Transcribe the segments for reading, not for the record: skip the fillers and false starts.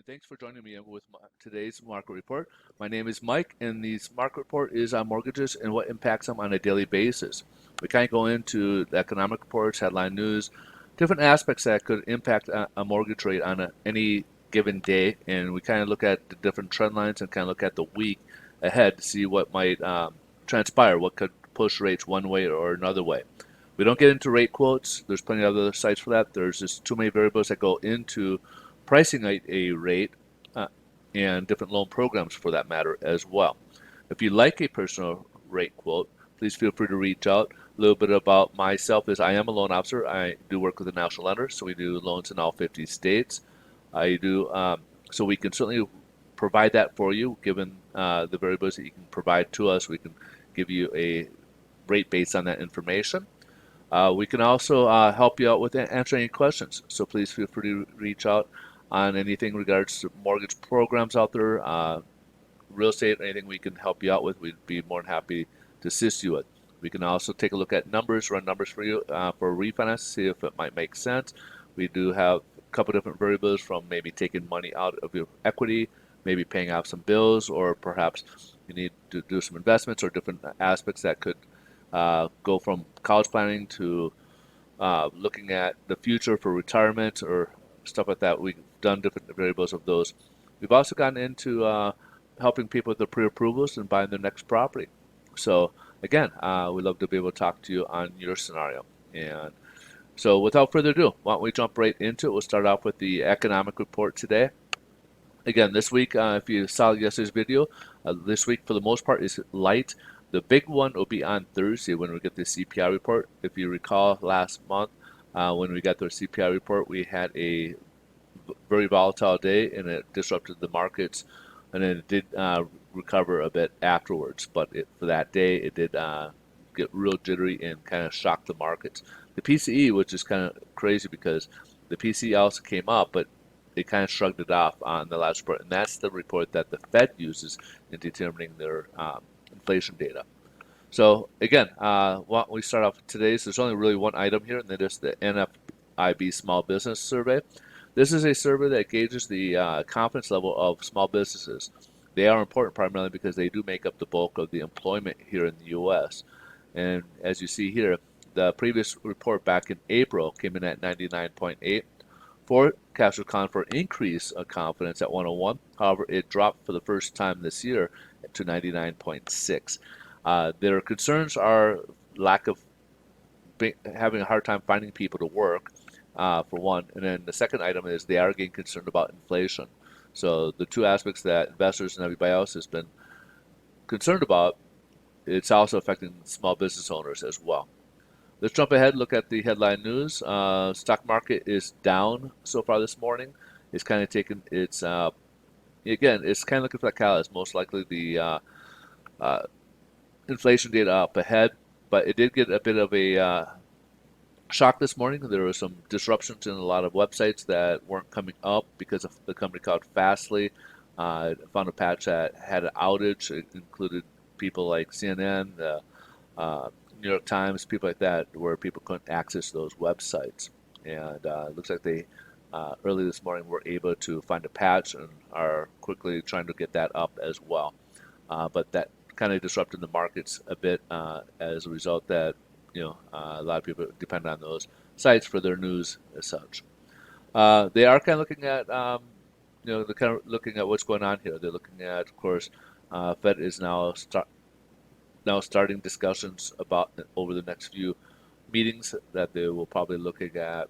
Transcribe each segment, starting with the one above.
Thanks for joining me with today's market report. My name is Mike, and this market report is on mortgages and what impacts them on a daily basis. We kind of go into the economic reports, headline news, different aspects that could impact a mortgage rate on any given day, and we kind of look at the different trend lines and kind of look at the week ahead to see what might transpire, what could push rates one way or another way. We don't get into rate quotes. There's plenty of other sites for that. There's just too many variables that go into pricing a rate uh, and different loan programs for that matter as well. If you like a personal rate quote, please feel free to reach out. A little bit about myself is I am a loan officer. I do work with a national lender, so we do loans in all 50 states. I do, so we can certainly provide that for you, given the variables that you can provide to us. We can give you a rate based on that information. We can also help you out with answering any questions. So please feel free to reach out on anything regards to mortgage programs out there, real estate, anything we can help you out with. We'd be more than happy to assist you with. We can also take a look at numbers, run numbers for you for refinance, see if it might make sense. We do have a couple different variables from maybe taking money out of your equity, maybe paying off some bills, or perhaps you need to do some investments or different aspects that could go from college planning to looking at the future for retirement or stuff like that. We've done different variables of those. We've also gotten into helping people with their pre-approvals and buying their next property. So again, we'd love to be able to talk to you on your scenario. And so without further ado, why don't we jump right into it? We'll start off with the economic report today. Again, this week, if you saw yesterday's video, this week for the most part is light. The big one will be on Thursday when we get the CPI report. If you recall last month, when we got the CPI report, we had a very volatile day and it disrupted the markets, and then it did recover a bit afterwards. But for that day, it did get real jittery and kind of shock the markets. The PCE, which is kind of crazy because the PCE also came up, but they kind of shrugged it off on the last report, and that's the report that the Fed uses in determining their inflation data. So again, why don't we start off with today's? There's only really one item here, and that is the NFIB Small Business Survey. This is a survey that gauges the confidence level of small businesses. They are important primarily because they do make up the bulk of the employment here in the U.S. And as you see here, the previous report back in April came in at 99.8. Forecasters called for increase of confidence at 101. However, it dropped for the first time this year to 99.6. Their concerns are lack of having a hard time finding people to work, for one, and then the second item is they are getting concerned about inflation. So the two aspects that investors and everybody else has been concerned about, it's also affecting small business owners as well. Let's jump ahead and look at the headline news. Stock market is down so far this morning. It's kind of taken its, again, it's kind of looking for that catalyst. Most likely the uh, inflation data up ahead, but it did get a bit of a shock this morning. There were some disruptions in a lot of websites that weren't coming up because of the company called Fastly. Found a patch that had an outage. It included people like CNN, the New York Times, people like that, where people couldn't access those websites. And it looks like they early this morning were able to find a patch and are quickly trying to get that up as well. But that kind of disrupted the markets a bit as a result that a lot of people depend on those sites for their news as such. They are kind of looking at they're kind of looking at what's going on here. They're looking at, of course, Fed is now starting discussions about over the next few meetings that they will probably looking at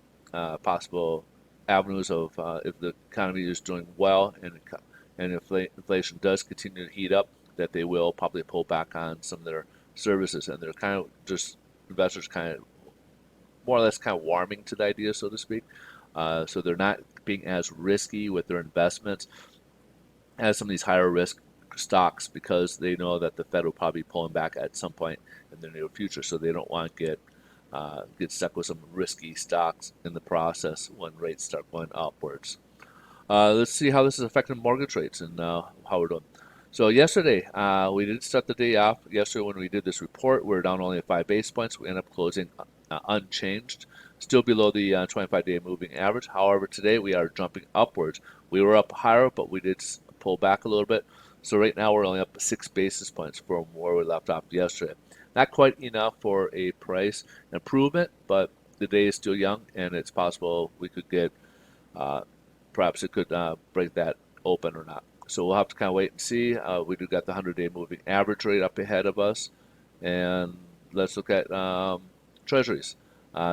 possible avenues of if the economy is doing well and if inflation does continue to heat up, that they will probably pull back on some of their services, and they're kind of just investors kind of more or less kind of warming to the idea, so to speak. So they're not being as risky with their investments as some of these higher risk stocks because they know that the Fed will probably be pulling back at some point in the near future. So they don't want to get stuck with some risky stocks in the process when rates start going upwards. Let's see how this is affecting mortgage rates and how we're doing. So yesterday, we did start the day off. Yesterday when we did this report, we were down only 5 basis points. We ended up closing unchanged. still below the 25-day moving average. However, today we are jumping upwards. We were up higher, but we did pull back a little bit. So right now we're only up 6 basis points from where we left off yesterday. Not quite enough for a price improvement, but the day is still young, and it's possible we could get, perhaps it could break that open or not. So we'll have to kind of wait and see. We do got the 100-day moving average rate up ahead of us, and let's look at treasuries.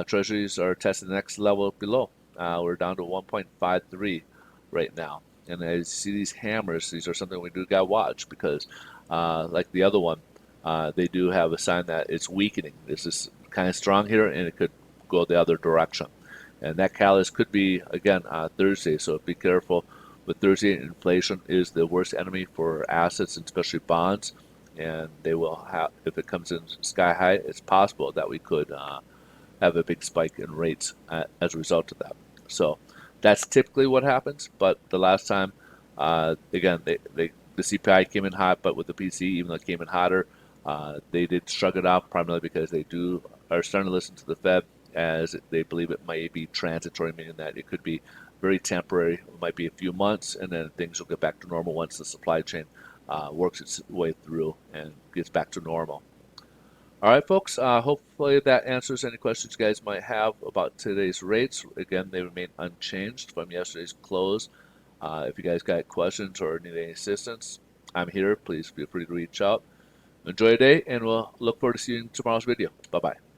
Treasuries are testing the next level below. We're down to 1.53 right now. And as you see these hammers, these are something we do got to watch because, like the other one, they do have a sign that it's weakening. This is kind of strong here, and it could go the other direction. And that catalyst could be, again, Thursday. So be careful with Thursday. Inflation is the worst enemy for assets, and especially bonds. And they will have, if it comes in sky high, it's possible that we could have a big spike in rates as a result of that. So that's typically what happens. But the last time, again, the CPI came in hot, but with the PCE, even though it came in hotter, they did shrug it off primarily because they are starting to listen to the Fed as they believe it might be transitory, meaning that it could be very temporary. It might be a few months, and then things will get back to normal once the supply chain works its way through and gets back to normal. All right, folks, hopefully that answers any questions you guys might have about today's rates. Again, they remain unchanged from yesterday's close. If you guys got questions or need any assistance, I'm here. Please feel free to reach out. Enjoy your day, and we'll look forward to seeing you in tomorrow's video. Bye-bye.